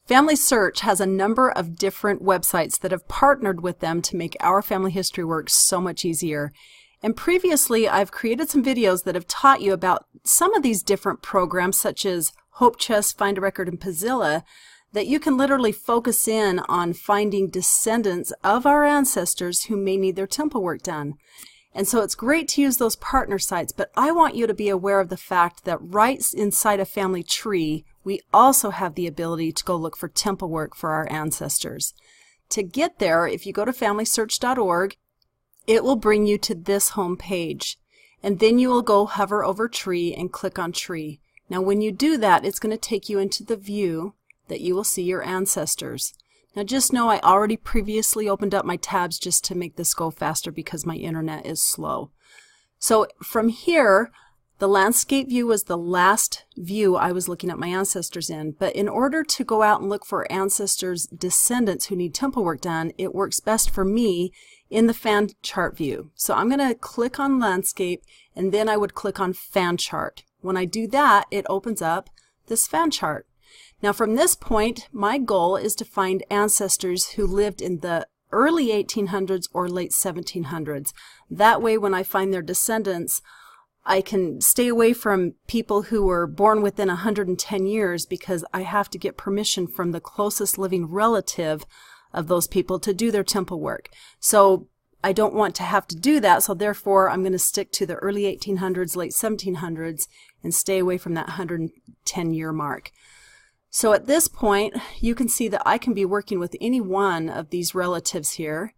Family Search has a number of different websites that have partnered with them to make our family history work so much easier. And previously, I've created some videos that have taught you about some of these different programs, such as Hope Chest, Find a Record, and Pazilla, that you can literally focus in on finding descendants of our ancestors who may need their temple work done. And so it's great to use those partner sites, but I want you to be aware of the fact that right inside a family tree, we also have the ability to go look for temple work for our ancestors. To get there, if you go to FamilySearch.org, it will bring you to this home page. And then you will go hover over tree and click on tree. Now when you do that, it's going to take you into the view that you will see your ancestors. Now just know I already previously opened up my tabs just to make this go faster because my internet is slow. So from here, the landscape view was the last view I was looking at my ancestors in, but in order to go out and look for ancestors' descendants who need temple work done, it works best for me in the fan chart view. So I'm going to click on landscape and then I would click on fan chart. When I do that, it opens up this fan chart. Now from this point, my goal is to find ancestors who lived in the early 1800s or late 1700s. That way when I find their descendants, I can stay away from people who were born within 110 years because I have to get permission from the closest living relative of those people to do their temple work. So I don't want to have to do that, so therefore I'm going to stick to the early 1800s, late 1700s, and stay away from that 110-year mark. So at this point, you can see that I can be working with any one of these relatives here.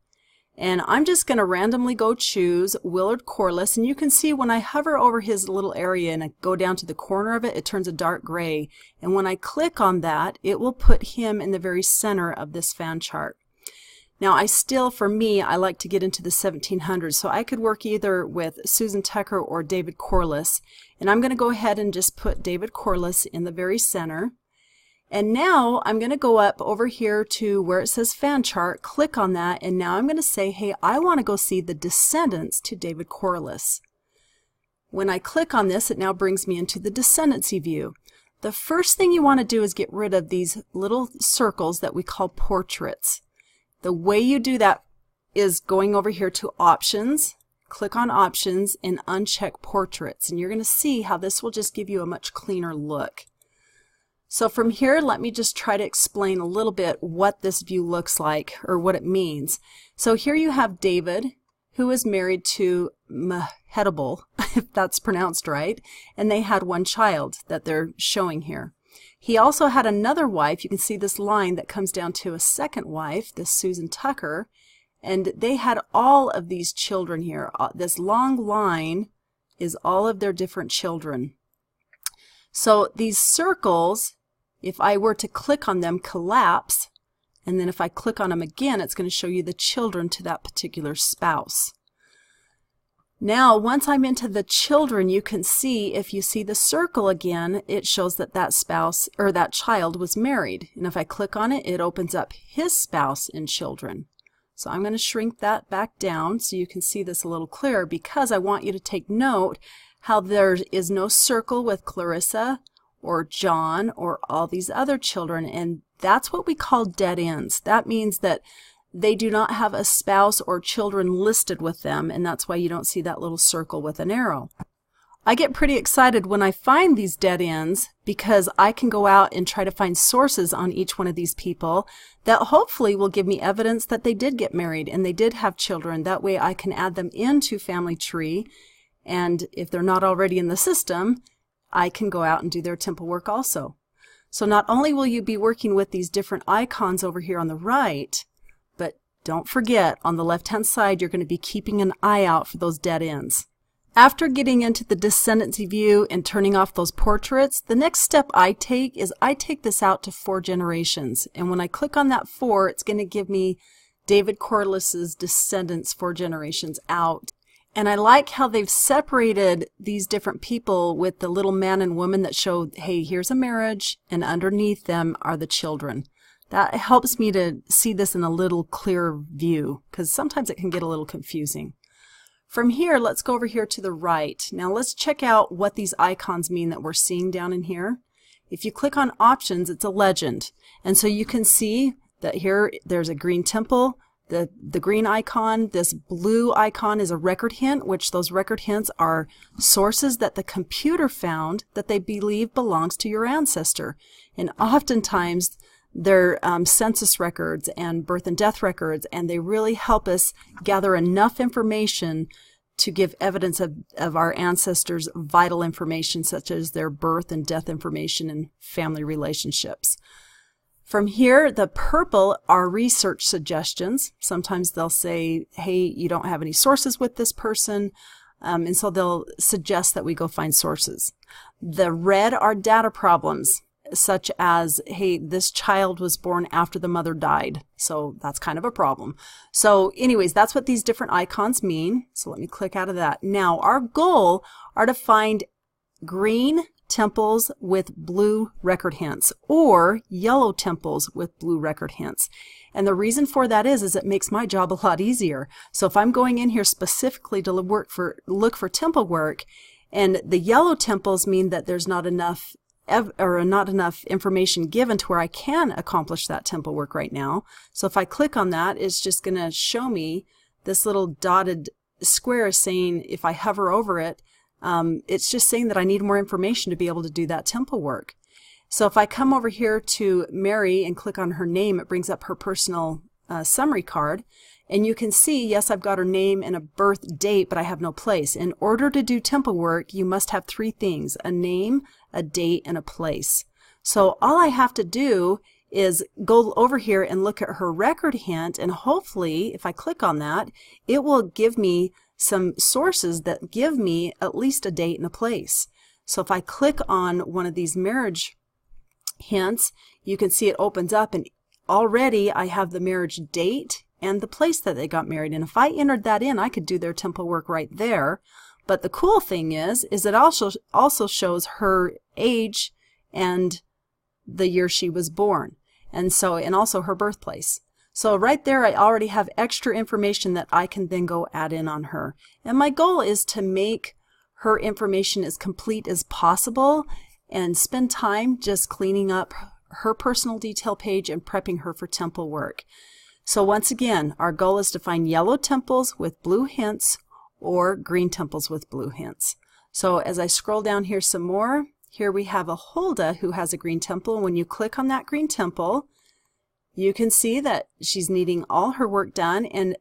And I'm just going to randomly go choose Willard Corliss, and you can see when I hover over his little area and I go down to the corner of it, it turns a dark gray. And when I click on that, it will put him in the very center of this fan chart. Now for me, I like to get into the 1700s, so I could work either with Susan Tucker or David Corliss. And I'm going to go ahead and just put David Corliss in the very center. And now I'm going to go up over here to where it says fan chart, click on that, and now I'm going to say, hey, I want to go see the descendants to David Corliss. When I click on this, it now brings me into the descendancy view. The first thing you want to do is get rid of these little circles that we call portraits. The way you do that is going over here to options, click on options, and uncheck portraits. And you're going to see how this will just give you a much cleaner look. So from here, let me just try to explain a little bit what this view looks like or what it means. So here you have David, who is married to Mehetabel, if that's pronounced right, and they had one child that they're showing here. He also had another wife. You can see this line that comes down to a second wife, this Susan Tucker, and they had all of these children here. This long line is all of their different children. So these circles, if I were to click on them, collapse, and then if I click on them again, it's going to show you the children to that particular spouse. Now, once I'm into the children, you can see, if you see the circle again, it shows that that spouse or that child was married. And if I click on it, it opens up his spouse and children. So I'm going to shrink that back down so you can see this a little clearer, because I want you to take note how there is no circle with Clarissa or John or all these other children, and that's what we call dead ends. That means that they do not have a spouse or children listed with them, and that's why you don't see that little circle with an arrow. I get pretty excited when I find these dead ends because I can go out and try to find sources on each one of these people that hopefully will give me evidence that they did get married and they did have children. That way I can add them into Family Tree, and if they're not already in the system, I can go out and do their temple work also. So not only will you be working with these different icons over here on the right, but don't forget, on the left-hand side, you're going to be keeping an eye out for those dead ends. After getting into the descendancy view and turning off those portraits, the next step I take is I take this out to 4 generations. And when I click on that 4, it's going to give me David Corliss's descendants 4 generations out. And I like how they've separated these different people with the little man and woman that show, hey, here's a marriage, and underneath them are the children. That helps me to see this in a little clearer view, because sometimes it can get a little confusing. From here, let's go over here to the right. Now let's check out what these icons mean that we're seeing down in here. If you click on options, it's a legend. And so you can see that here there's a green temple, the green icon, this blue icon is a record hint, which those record hints are sources that the computer found that they believe belongs to your ancestor. And oftentimes they're census records and birth and death records, and they really help us gather enough information to give evidence of our ancestors' vital information, such as their birth and death information and family relationships. From here, the purple are research suggestions. Sometimes they'll say, hey, you don't have any sources with this person, and so they'll suggest that we go find sources. The red are data problems, such as, hey, this child was born after the mother died, so that's kind of a problem. So anyways, that's what these different icons mean. So let me click out of that. Now, our goal are to find green temples with blue record hints or yellow temples with blue record hints. And the reason for that is it makes my job a lot easier. So if I'm going in here specifically to look for temple work, and the yellow temples mean that there's not enough information given to where I can accomplish that temple work right now. So if I click on that, it's just going to show me this little dotted square saying, if I hover over it, it's just saying that I need more information to be able to do that temple work. So if I come over here to Mary and click on her name, it brings up her personal summary card. And you can see, yes, I've got her name and a birth date, but I have no place. In order to do temple work, you must have three things: a name, a date, and a place. So all I have to do is go over here and look at her record hint, and hopefully, if I click on that, it will give me some sources that give me at least a date and a place. So if I click on one of these marriage hints, you can see it opens up, and already I have the marriage date and the place that they got married. And if I entered that in, I could do their temple work right there. But the cool thing is it also shows her age and the year she was born, and also her birthplace. So right there, I already have extra information that I can then go add in on her. And my goal is to make her information as complete as possible and spend time just cleaning up her personal detail page and prepping her for temple work. So once again, our goal is to find yellow temples with blue hints or green temples with blue hints. So as I scroll down here some more, here we have a Huldah who has a green temple. When you click on that green temple, you can see that she's needing all her work done, and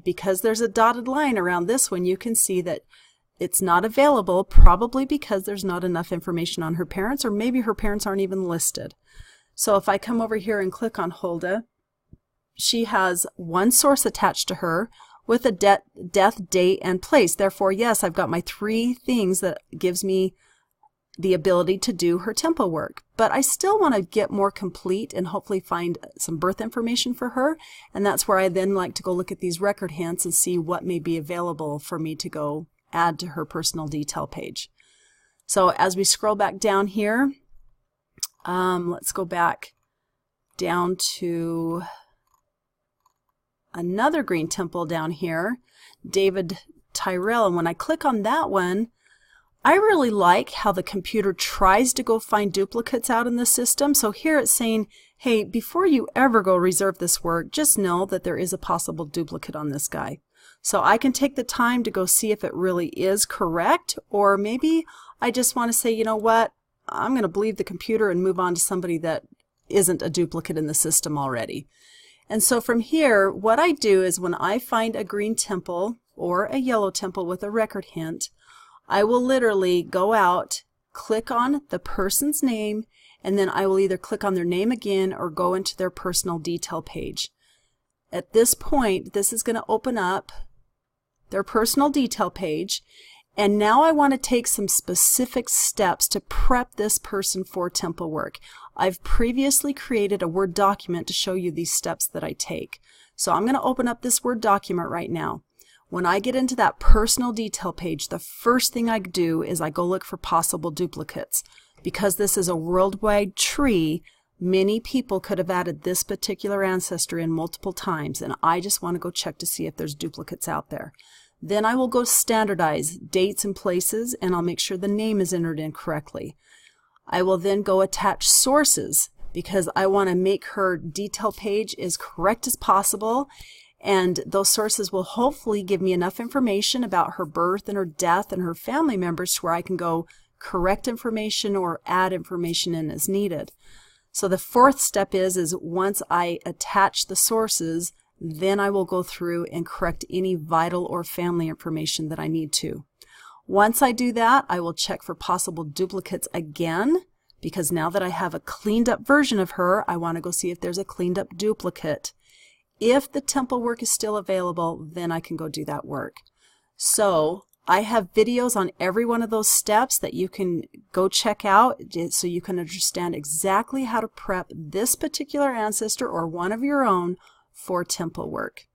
because there's a dotted line around this one, you can see that it's not available, probably because there's not enough information on her parents, or maybe her parents aren't even listed. So if I come over here and click on Huldah, she has one source attached to her with a death date and place. Therefore, yes, I've got my three things that gives me the ability to do her temple work. But I still want to get more complete and hopefully find some birth information for her. And that's where I then like to go look at these record hints and see what may be available for me to go add to her personal detail page. So as we scroll back down here, let's go back down to another green temple down here, David Tyrell. And when I click on that one, I really like how the computer tries to go find duplicates out in the system. So here it's saying, hey, before you ever go reserve this work, just know that there is a possible duplicate on this guy. So I can take the time to go see if it really is correct, or maybe I just want to say, you know what, I'm going to believe the computer and move on to somebody that isn't a duplicate in the system already. And so from here, what I do is when I find a green temple or a yellow temple with a record hint, I will literally go out, click on the person's name, and then I will either click on their name again or go into their personal detail page. At this point, this is going to open up their personal detail page, and now I want to take some specific steps to prep this person for temple work. I've previously created a Word document to show you these steps that I take. So I'm going to open up this Word document right now. When I get into that personal detail page, the first thing I do is I go look for possible duplicates. Because this is a worldwide tree, many people could have added this particular ancestor in multiple times, and I just want to go check to see if there's duplicates out there. Then I will go standardize dates and places, and I'll make sure the name is entered in correctly. I will then go attach sources because I want to make her detail page as correct as possible, and those sources will hopefully give me enough information about her birth and her death and her family members to where I can go correct information or add information in as needed. So the fourth step is once I attach the sources, then I will go through and correct any vital or family information that I need to. Once I do that, I will check for possible duplicates again, because now that I have a cleaned up version of her, I want to go see if there's a cleaned up duplicate. If the temple work is still available, then I can go do that work. So I have videos on every one of those steps that you can go check out so you can understand exactly how to prep this particular ancestor or one of your own for temple work.